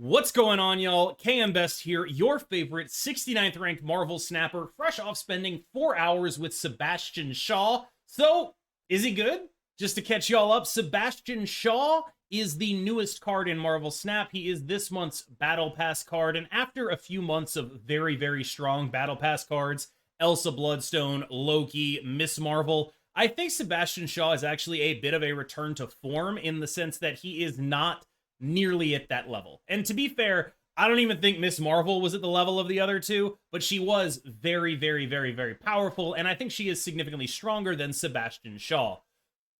What's going on, y'all? KM Best here, your favorite 69th ranked Marvel snapper, fresh off spending 4 hours with Sebastian Shaw. So, is he good? Just to catch y'all up, Sebastian Shaw is the newest card in Marvel Snap. He is this month's Battle Pass card, and after a few months of very strong Battle Pass cards, Elsa Bloodstone, Loki, Ms. Marvel, I think Sebastian Shaw is actually a bit of a return to form in the sense that he is not nearly at that level. And to be fair, I don't even think Ms. Marvel was at the level of the other two, but she was very powerful, and I think she is significantly stronger than Sebastian Shaw.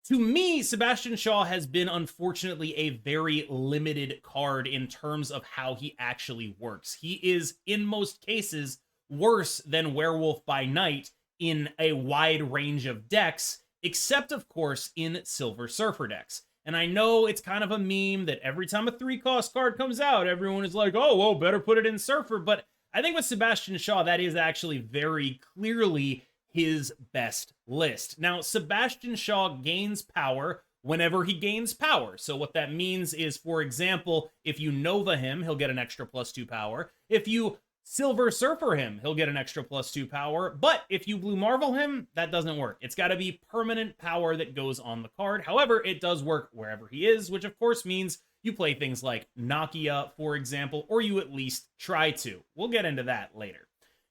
To me, Sebastian Shaw has been, unfortunately, a very limited card in terms of how he actually works. He is, in most cases, worse than Werewolf by Night in a wide range of decks, except, of course, in Silver Surfer decks. And I know it's kind of a meme that every time a 3-cost card comes out, everyone is like, oh, well, better put it in Surfer. But I think with Sebastian Shaw, that is actually very clearly his best list. Now, Sebastian Shaw gains power whenever he gains power. So what that means is, for example, if you Nova him, he'll get an extra +2 power. If you Silver Surfer him, he'll get an extra +2 power. But if you Blue Marvel him, that doesn't work. It's got to be permanent power that goes on the card. However, it does work wherever he is, which of course means you play things like Nakia, for example, or you at least try to. We'll get into that later.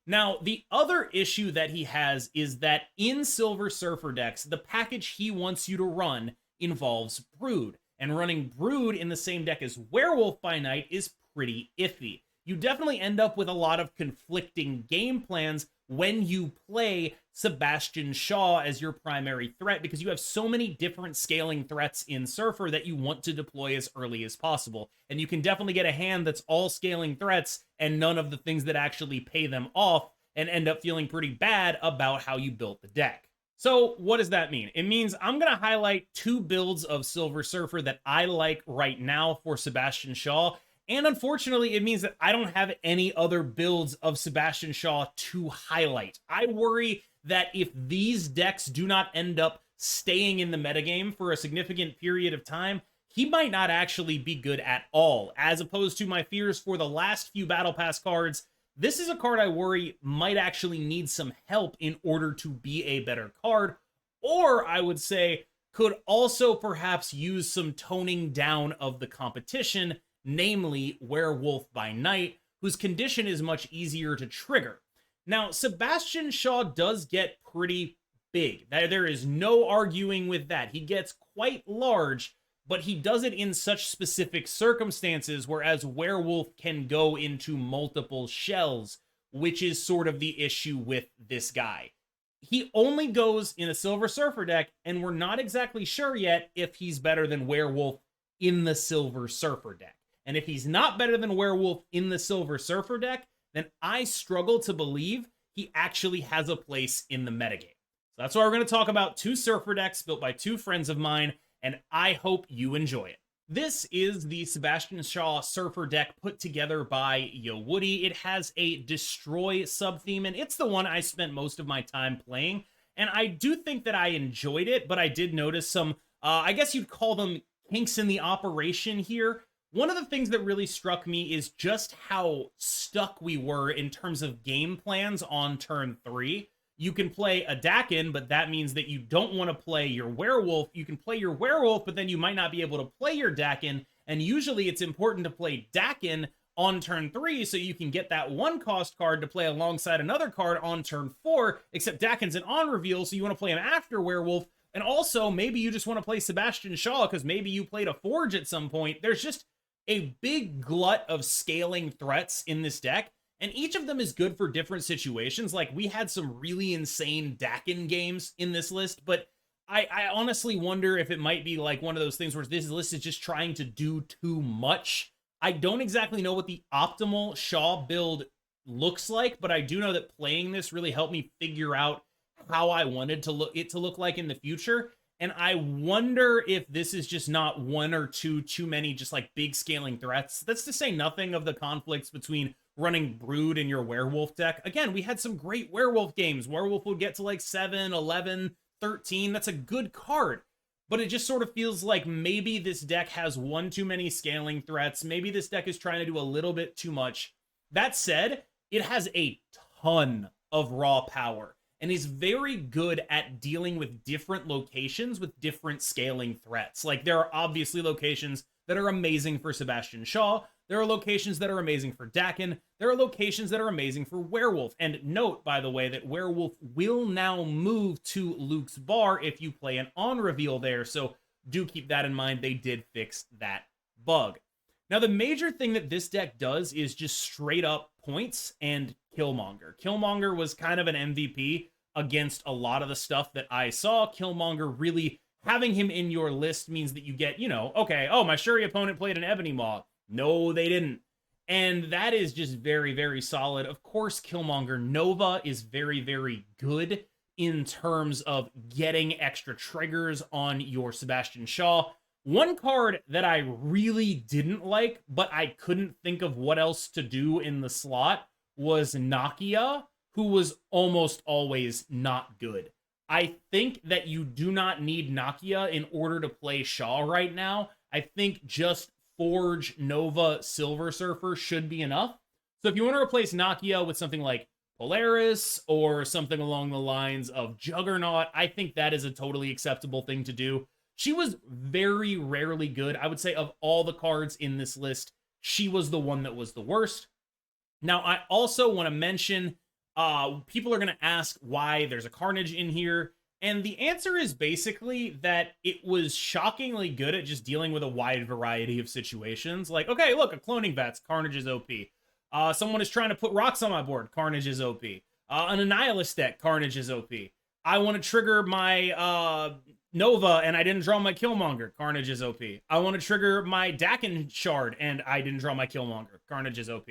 Now, the other issue that he has is that in Silver Surfer decks, the package he wants you to run involves Brood. And running Brood in the same deck as Werewolf by Night is pretty iffy. You definitely end up with a lot of conflicting game plans when you play Sebastian Shaw as your primary threat, because you have so many different scaling threats in Surfer that you want to deploy as early as possible. And you can definitely get a hand that's all scaling threats and none of the things that actually pay them off, and end up feeling pretty bad about how you built the deck. So what does that mean? It means I'm going to highlight 2 builds of Silver Surfer that I like right now for Sebastian Shaw. And unfortunately, it means that I don't have any other builds of Sebastian Shaw to highlight. I worry that if these decks do not end up staying in the metagame for a significant period of time, he might not actually be good at all. As opposed to my fears for the last few Battle Pass cards, this is a card I worry might actually need some help in order to be a better card. Or I would say could also perhaps use some toning down of the competition, namely Werewolf by Night, whose condition is much easier to trigger. Now, Sebastian Shaw does get pretty big. There is no arguing with that. He gets quite large, but he does it in such specific circumstances, whereas Werewolf can go into multiple shells, which is sort of the issue with this guy. He only goes in a Silver Surfer deck, and we're not exactly sure yet if he's better than Werewolf in the Silver Surfer deck. And if he's not better than Werewolf in the Silver Surfer deck, then I struggle to believe he actually has a place in the metagame. So that's why we're going to talk about 2 Surfer decks built by 2 friends of mine, and I hope you enjoy it. This is the Sebastian Shaw Surfer deck put together by Yo Woody. It has a Destroy sub-theme, and it's the one I spent most of my time playing. And I do think that I enjoyed it, but I did notice some, I guess you'd call them kinks in the operation here. One of the things that really struck me is just how stuck we were in terms of game plans on turn 3. You can play a Dakin, but that means that you don't want to play your Werewolf. You can play your Werewolf, but then you might not be able to play your Dakin, and usually it's important to play Dakin on turn 3 so you can get that 1-cost card to play alongside another card on turn 4, except Dakin's an on-reveal, so you want to play him after Werewolf. And also, maybe you just want to play Sebastian Shaw because maybe you played a Forge at some point. There's just a big glut of scaling threats in this deck, and each of them is good for different situations. Like, we had some really insane Dakin games in this list, but I honestly wonder if it might be like one of those things where this list is just trying to do too much. I don't exactly know what the optimal Shaw build looks like, but I do know that playing this really helped me figure out how I wanted it to look like in the future. And I wonder if this is just not 1 or 2 too many just like big scaling threats. That's to say nothing of the conflicts between running Brood in your Werewolf deck. Again, we had some great Werewolf games. Werewolf would get to like 7, 11, 13. That's a good card. but it just sort of feels like maybe this deck has one too many scaling threats. Maybe this deck is trying to do a little bit too much. That said, it has a ton of raw power and is very good at dealing with different locations with different scaling threats. Like, there are obviously locations that are amazing for Sebastian Shaw. There are locations that are amazing for Dakin. There are locations that are amazing for Werewolf. And note, by the way, that Werewolf will now move to Luke's Bar if you play an on-reveal there. So do keep that in mind. They did fix that bug. Now, the major thing that this deck does is just straight up points and Killmonger. Killmonger was kind of an MVP against a lot of the stuff that I saw. Killmonger really having him in your list means that you get, you know, okay, oh, my Shuri opponent played an Ebony Maw. No, they didn't. And that is just very, very solid. Of course, Killmonger Nova is very, very good in terms of getting extra triggers on your Sebastian Shaw. One card that I really didn't like, but I couldn't think of what else to do in the slot, was Nakia, who was almost always not good. I think that you do not need Nakia in order to play Shaw right now. I think just Forge Nova Silver Surfer should be enough. So if you want to replace Nakia with something like Polaris or something along the lines of Juggernaut, I think that is a totally acceptable thing to do. She was very rarely good. I would say of all the cards in this list, she was the one that was the worst. Now, I also want to mention, people are going to ask why there's a Carnage in here. And the answer is basically that it was shockingly good at just dealing with a wide variety of situations. Like, okay, look, a Cloning Vats, Carnage is OP. Someone is trying to put rocks on my board, Carnage is OP. An Annihilus deck, Carnage is OP. I want to trigger my Nova and I didn't draw my Killmonger, Carnage is OP. I want to trigger my Dakin Shard and I didn't draw my Killmonger, Carnage is OP.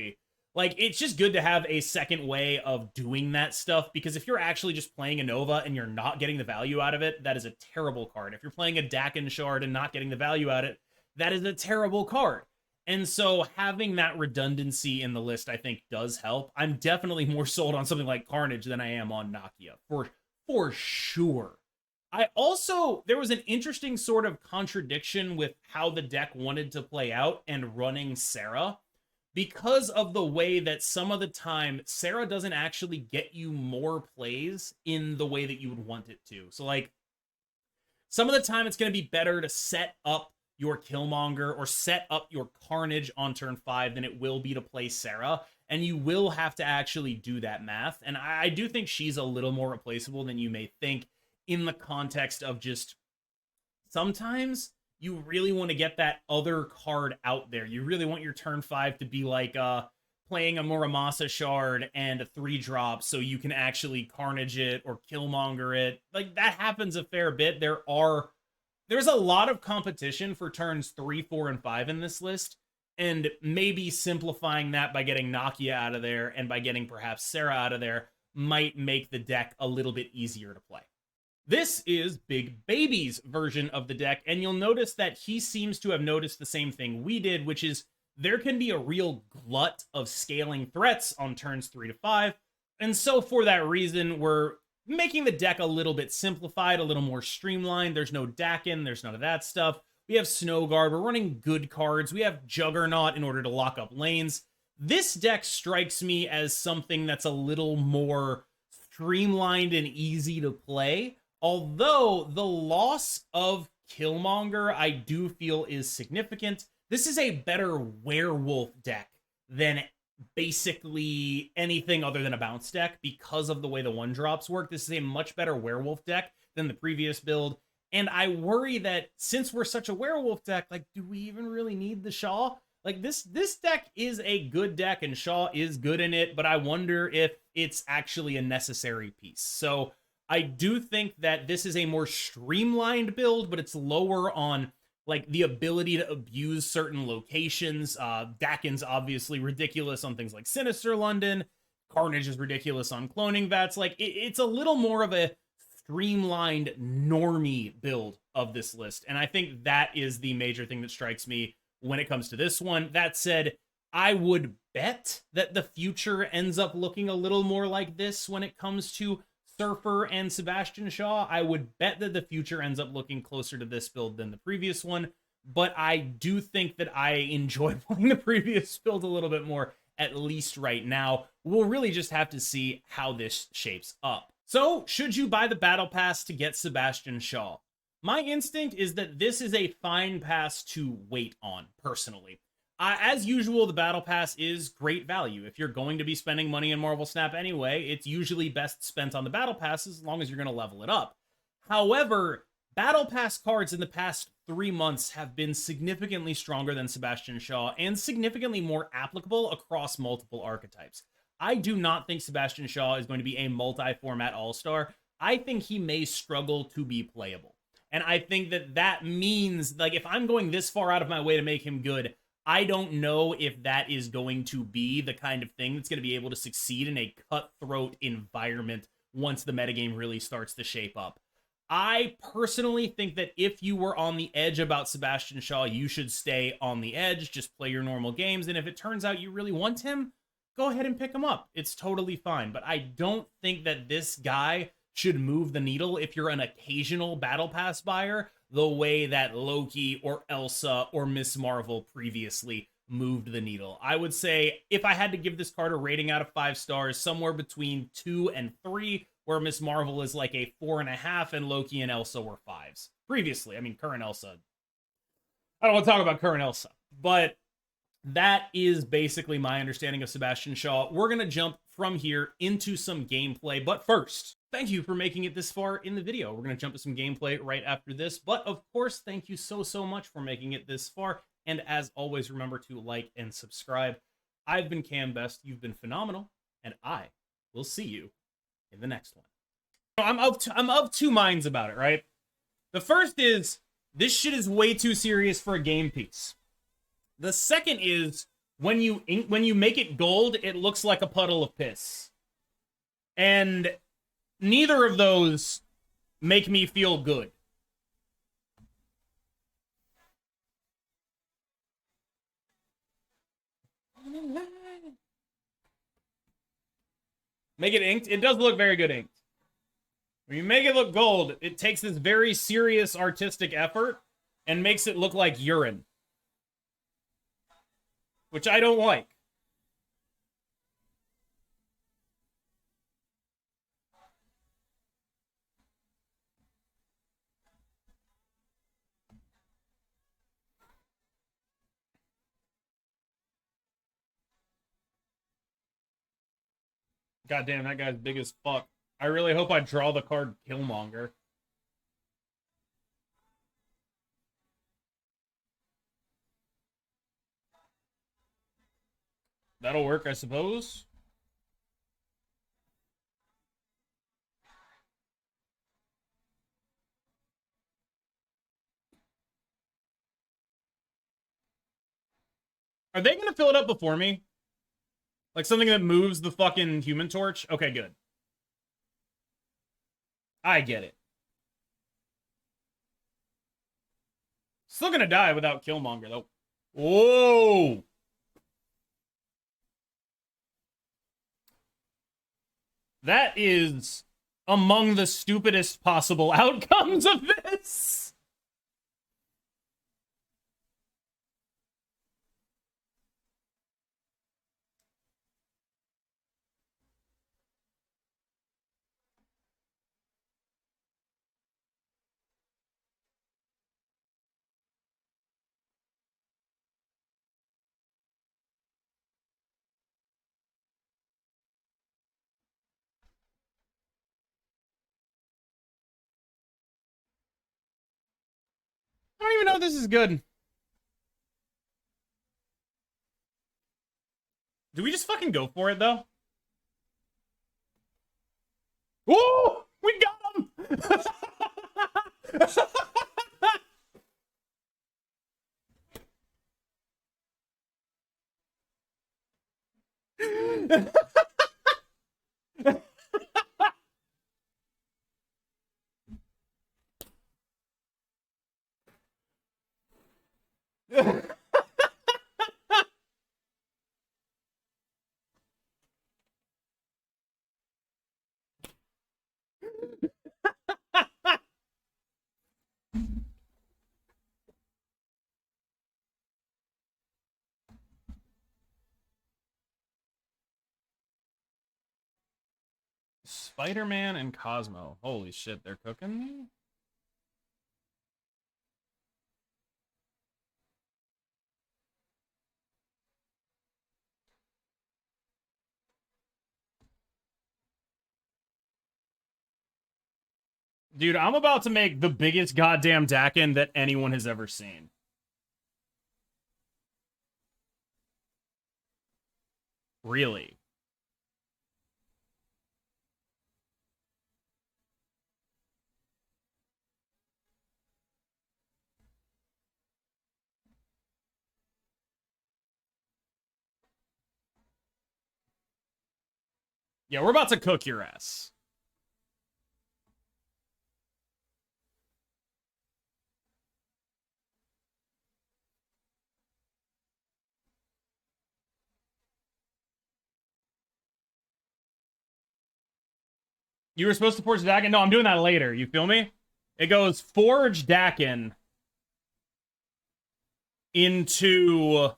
Like, it's just good to have a second way of doing that stuff, because if you're actually just playing a Nova and you're not getting the value out of it, that is a terrible card. If you're playing a Dakin Shard and not getting the value out of it, that is a terrible card. And so having that redundancy in the list, I think, does help. I'm definitely more sold on something like Carnage than I am on Nakia, for sure. There was an interesting sort of contradiction with how the deck wanted to play out and running Sarah, because of the way that some of the time Sarah doesn't actually get you more plays in the way that you would want it to. So, like, some of the time it's going to be better to set up your Killmonger or set up your Carnage on turn 5 than it will be to play Sarah. And you will have to actually do that math. And I do think she's a little more replaceable than you may think, in the context of just sometimes you really want to get that other card out there. You really want your turn 5 to be like playing a Muramasa Shard and a 3-drop so you can actually Carnage it or Killmonger it. Like, that happens a fair bit. There's a lot of competition for turns 3, 4, and 5 in this list, and maybe simplifying that by getting Nakia out of there and by getting perhaps Sarah out of there might make the deck a little bit easier to play. This is BigBaby's version of the deck, and you'll notice that he seems to have noticed the same thing we did, which is there can be a real glut of scaling threats on turns 3 to 5, and so for that reason, we're making the deck a little bit simplified, a little more streamlined. There's no Dakin, there's none of that stuff. We have Snowguard, we're running good cards, we have Juggernaut in order to lock up lanes. This deck strikes me as something that's a little more streamlined and easy to play. Although the loss of Killmonger, I do feel, is significant. This is a better werewolf deck than basically anything other than a bounce deck because of the way the 1-drops work. This is a much better werewolf deck than the previous build. And I worry that since we're such a werewolf deck, like, do we even really need the Shaw? Like, this deck is a good deck and Shaw is good in it, but I wonder if it's actually a necessary piece. So I do think that this is a more streamlined build, but it's lower on, like, the ability to abuse certain locations. Dakin's obviously ridiculous on things like Sinister London. Carnage is ridiculous on Cloning Vats. Like, it's a little more of a streamlined normie build of this list. And I think that is the major thing that strikes me when it comes to this one. That said, I would bet that the future ends up looking a little more like this when it comes to Surfer and Sebastian Shaw, I would bet that the future ends up looking closer to this build than the previous one. But I do think that I enjoy playing the previous build a little bit more, at least right now. We'll really just have to see how this shapes up. So, should you buy the Battle Pass to get Sebastian Shaw? My instinct is that this is a fine pass to wait on, personally. As usual, the Battle Pass is great value. If you're going to be spending money in Marvel Snap anyway, it's usually best spent on the Battle Pass as long as you're going to level it up. However, Battle Pass cards in the past 3 months have been significantly stronger than Sebastian Shaw and significantly more applicable across multiple archetypes. I do not think Sebastian Shaw is going to be a multi-format all-star. I think he may struggle to be playable. And I think that that means, like, if I'm going this far out of my way to make him good, I don't know if that is going to be the kind of thing that's going to be able to succeed in a cutthroat environment once the metagame really starts to shape up. I personally think that if you were on the edge about Sebastian Shaw, you should stay on the edge, just play your normal games, and if it turns out you really want him, go ahead and pick him up. It's totally fine, but I don't think that this guy should move the needle if you're an occasional Battle Pass buyer, the way that Loki or Elsa or Ms. Marvel previously moved the needle. I would say if I had to give this card a rating out of 5 stars, somewhere between 2 and 3, where Ms. Marvel is like a 4.5 and Loki and Elsa were 5s. Previously, I mean, current Elsa. I don't want to talk about current Elsa, but that is basically my understanding of Sebastian Shaw. We're going to jump from here into some gameplay, but first, thank you for making it this far in the video. We're going to jump to some gameplay right after this, but of course, thank you so much for making it this far, and as always, remember to like and subscribe. I've been Cam Best, you've been phenomenal, and I will see you in the next one. I'm of two minds about it, right? The first is, this shit is way too serious for a game piece. The second is, when you make it gold, it looks like a puddle of piss. And neither of those make me feel good. Make it inked? It does look very good inked. When you make it look gold, it takes this very serious artistic effort and makes it look like urine. Which I don't like. God damn, that guy's big as fuck. I really hope I draw the card Killmonger. That'll work, I suppose. Are they gonna fill it up before me? Like something that moves the fucking Human Torch? Okay, good. I get it. Still gonna die without Killmonger, though. Whoa! That is among the stupidest possible outcomes of this. I don't even know if this is good. Do we just fucking go for it, though? Oh, we got him! Spider-Man and Cosmo. Holy shit, they're cooking me? Dude, I'm about to make the biggest goddamn Dakin that anyone has ever seen. Really? Yeah, we're about to cook your ass. You were supposed to forge Dakin? No, I'm doing that later. You feel me? It goes forge Dakin into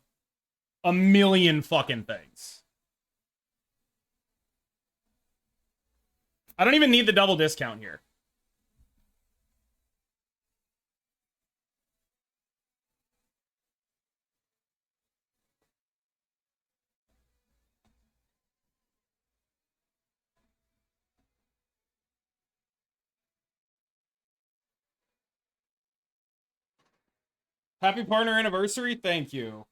a million fucking things. I don't even need the double discount here. Happy partner anniversary. Thank you.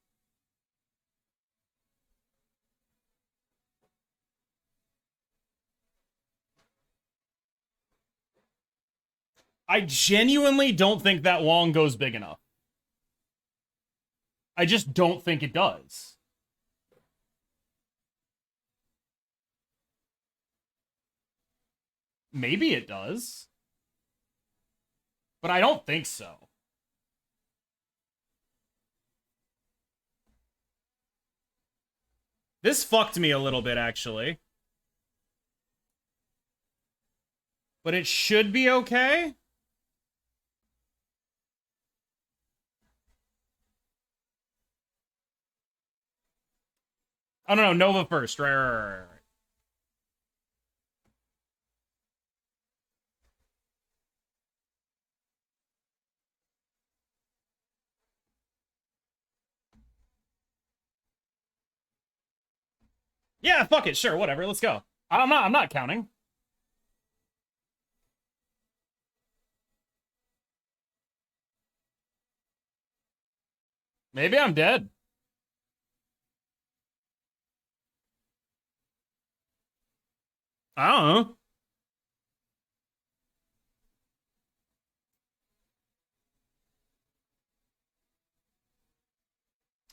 I genuinely don't think that Wong goes big enough. I just don't think it does. Maybe it does. But I don't think so. This fucked me a little bit, actually. But it should be okay. Oh, no, Nova first. Right. Yeah, fuck it. Sure, whatever. Let's go. I'm not counting. Maybe I'm dead. I don't know.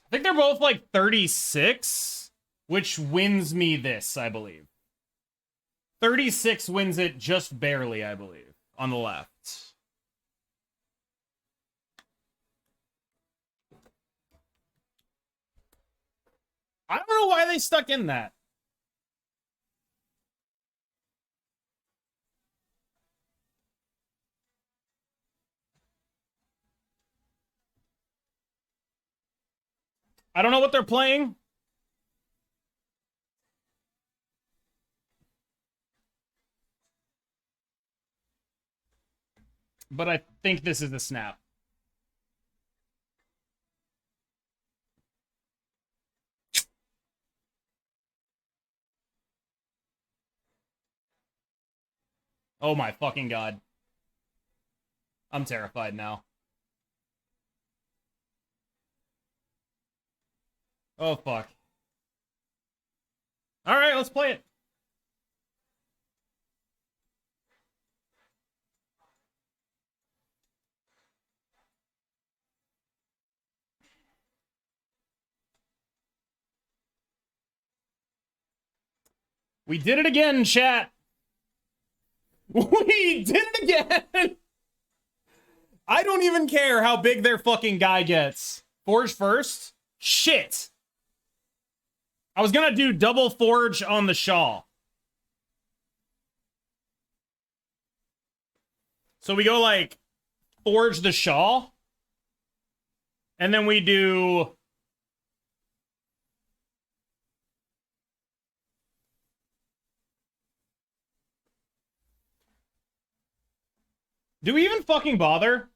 I think they're both like 36, which wins me this, I believe. 36 wins it just barely, I believe, on the left. I don't know why they stuck in that. I don't know what they're playing. But I think this is the snap. Oh my fucking god. I'm terrified now. Oh fuck. Alright, let's play it. We did it again, chat. We did it again. I don't even care how big their fucking guy gets. Forge first? Shit. I was gonna do double forge on the Shaw. So we go like forge the Shaw. And then we do Do we even fucking bother?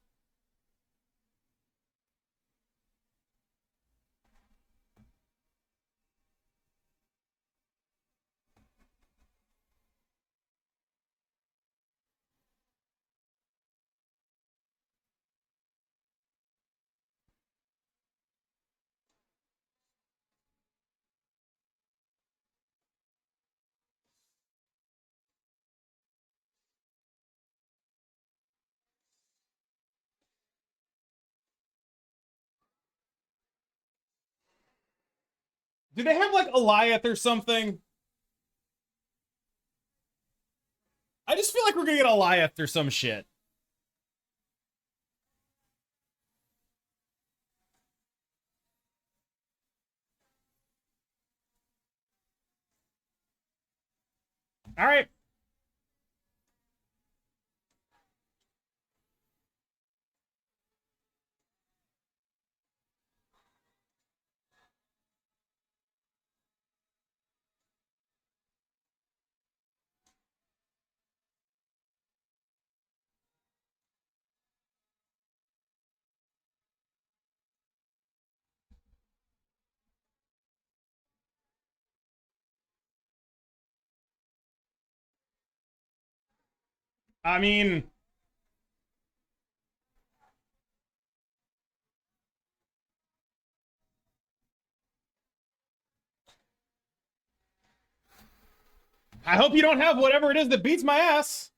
Do they have like Eliath or something? I just feel like we're gonna get Eliath or some shit. All right. I mean, I hope you don't have whatever it is that beats my ass.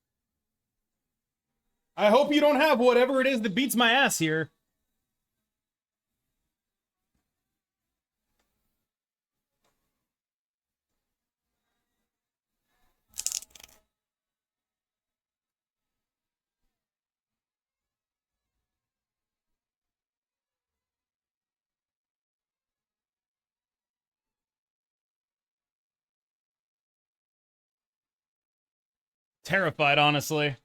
I hope you don't have whatever it is that beats my ass here. Terrified, honestly.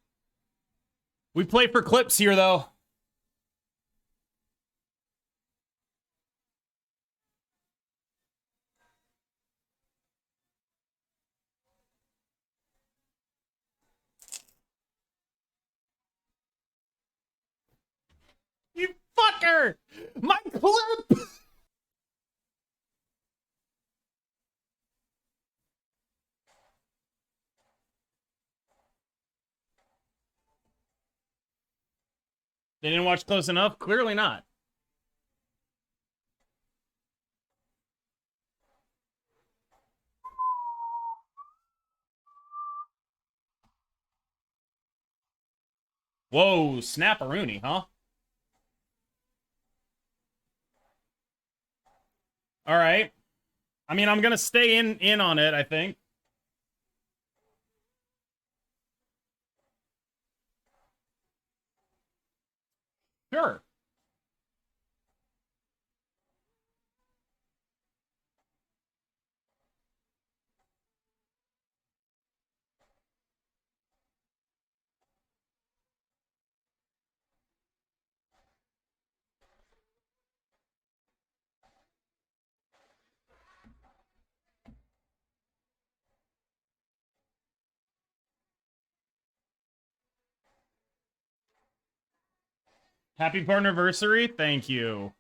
We play for clips here, though. You fucker! My clip! They didn't watch close enough? Clearly not. Whoa, snapperoonie, huh? All right. I mean, I'm gonna stay in on it, I think. Sure. Happy partnerversary. Thank you.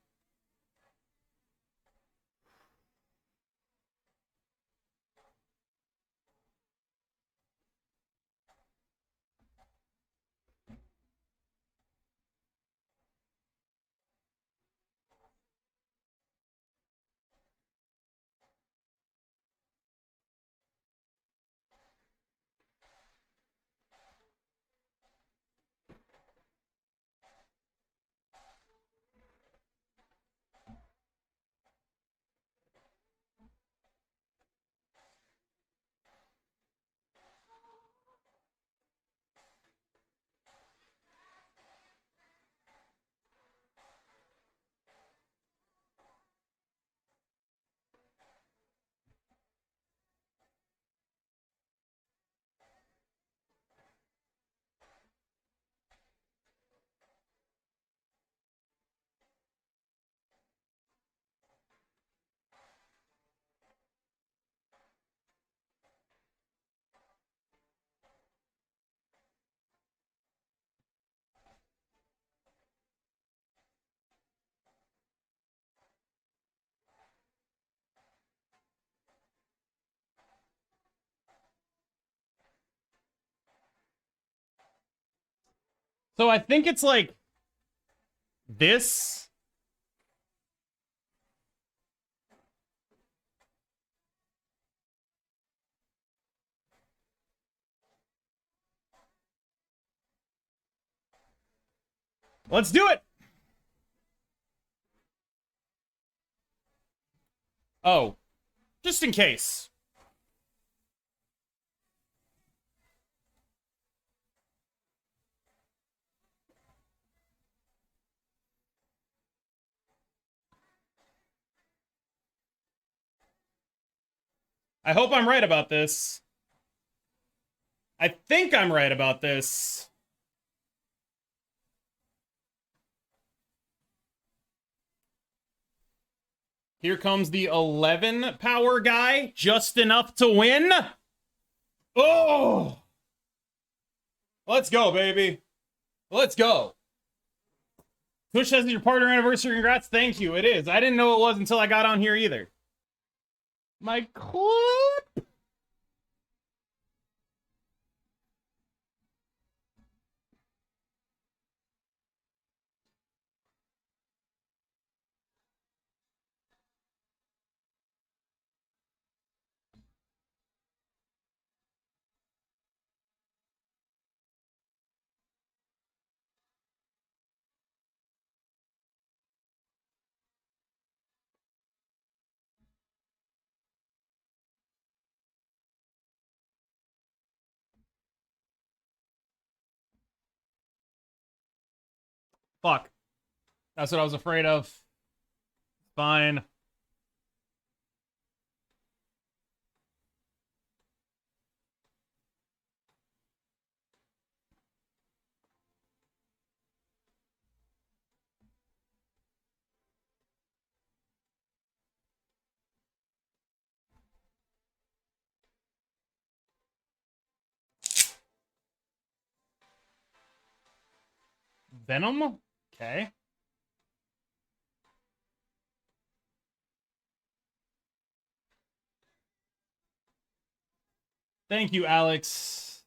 So I think it's like this. Let's do it. Oh, just in case. I hope I'm right about this. I think I'm right about this. Here comes the 11 power guy, just enough to win. Oh! Let's go, baby. Let's go. Twitch says it's your partner anniversary. Congrats. Thank you. It is. I didn't know it was until I got on here either. My clip. Fuck. That's what I was afraid of. Fine. Venom? Okay. Thank you, Alex.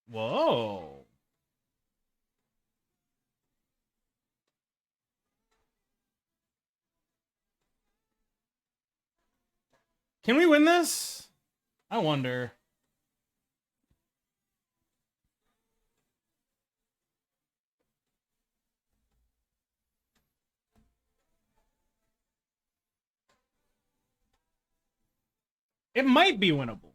Whoa. Can we win this? I wonder. It might be winnable.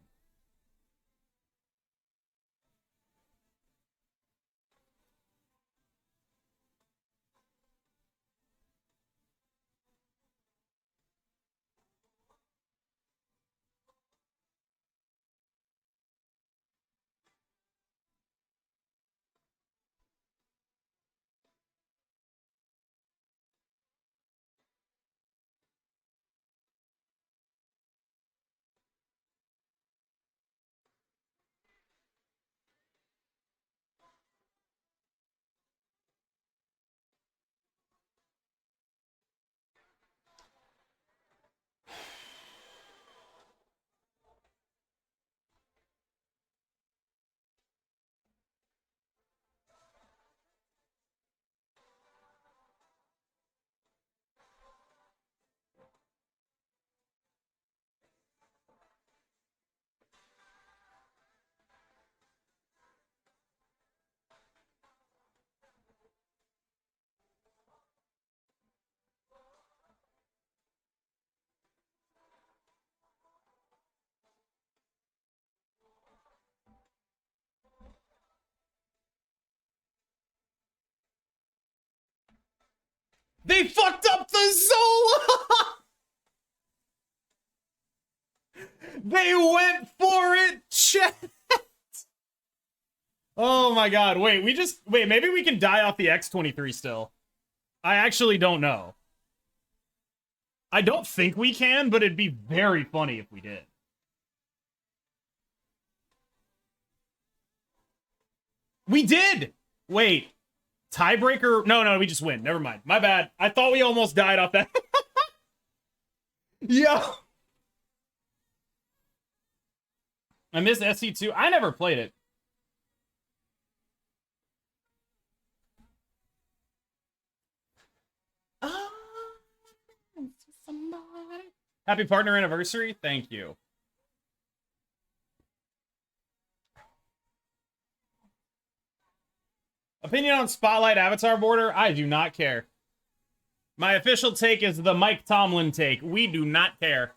They fucked up the Zola! They went for it, chat! Oh my god, wait, maybe we can die off the X-23 still. I actually don't know. I don't think we can, but it'd be very funny if we did. We did! Wait. Tiebreaker? No, we just win. Never mind. My bad. I thought we almost died off that. Yo! I missed SC2. I never played it. Happy partner anniversary. Thank you. Opinion on Spotlight Avatar border? I do not care. My official take is the Mike Tomlin take. We do not care.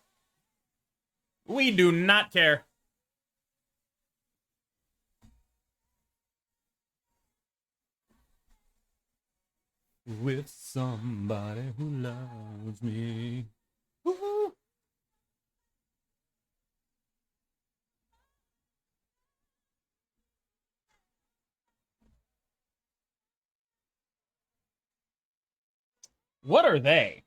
We do not care. With somebody who loves me. Woo-hoo. What are they?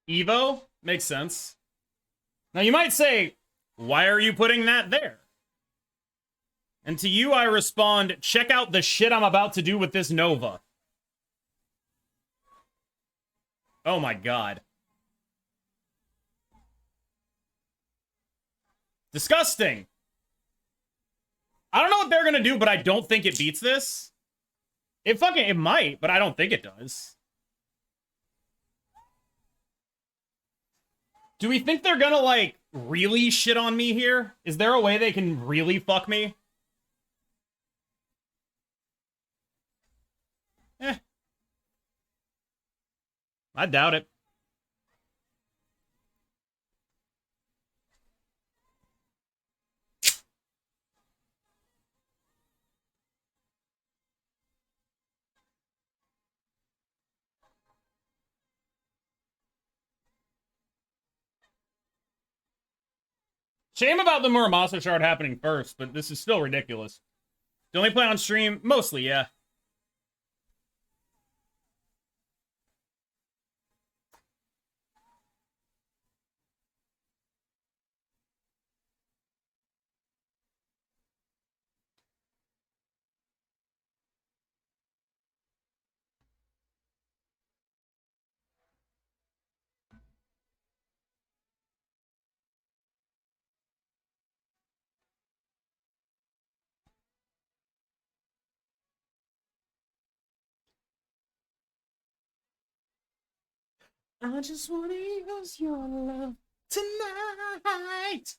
Evo? Makes sense. Now you might say, why are you putting that there? And to you I respond, check out the shit I'm about to do with this Nova. Oh my god. Disgusting. I don't know what they're gonna do, but I don't think it beats this. It might, but I don't think it does. Do we think they're gonna, like, really shit on me here? Is there a way they can really fuck me? I doubt it. Shame about the Muramasa shard happening first, but this is still ridiculous. Do you only play on stream? Mostly, yeah. I just want to use your love tonight.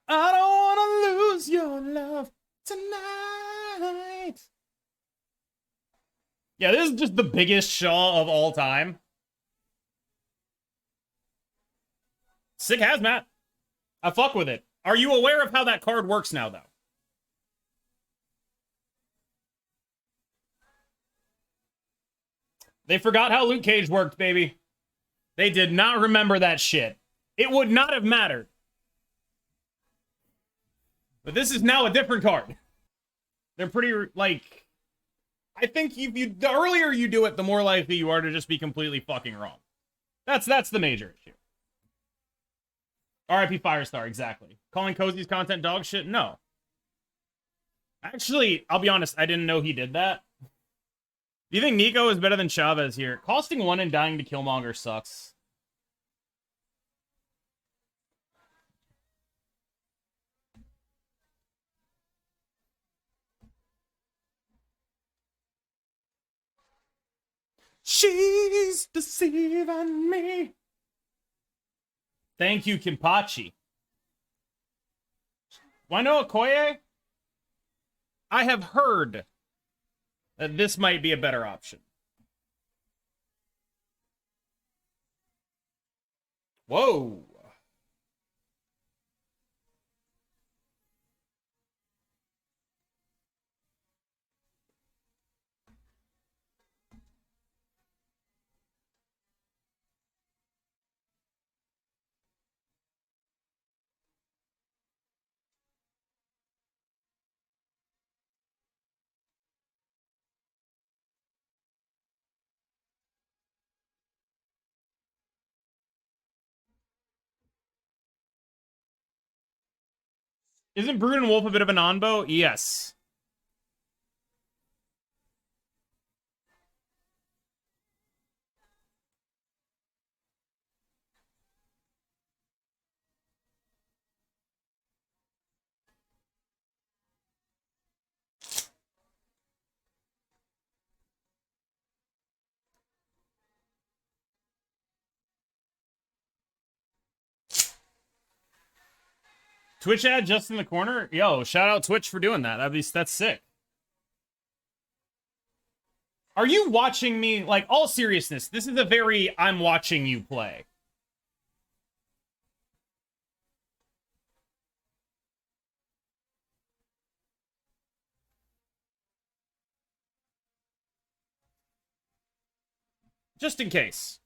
I don't want to lose your love tonight. Yeah, this is just the biggest Shaw of all time. Sick hazmat. I fuck with it. Are you aware of how that card works now, though? They forgot how Luke Cage worked, baby. They did not remember that shit. It would not have mattered. But this is now a different card. They're pretty, like... I think the earlier you do it, the more likely you are to just be completely fucking wrong. That's the major issue. RIP Firestar, exactly. Calling Cozy's content dog shit? No. Actually, I'll be honest, I didn't know he did that. Do you think Nico is better than Chavez here? Costing 1 and dying to Killmonger sucks. She's deceiving me. Thank you, Kimpachi. Why no Okoye? I have heard that this might be a better option. Whoa. Isn't Brood and Wolf a bit of an onbo? Yes. Twitch ad just in the corner? Yo, shout out Twitch for doing that. That's sick. Are you watching me? Like, all seriousness, this is a very I'm watching you play. Just in case.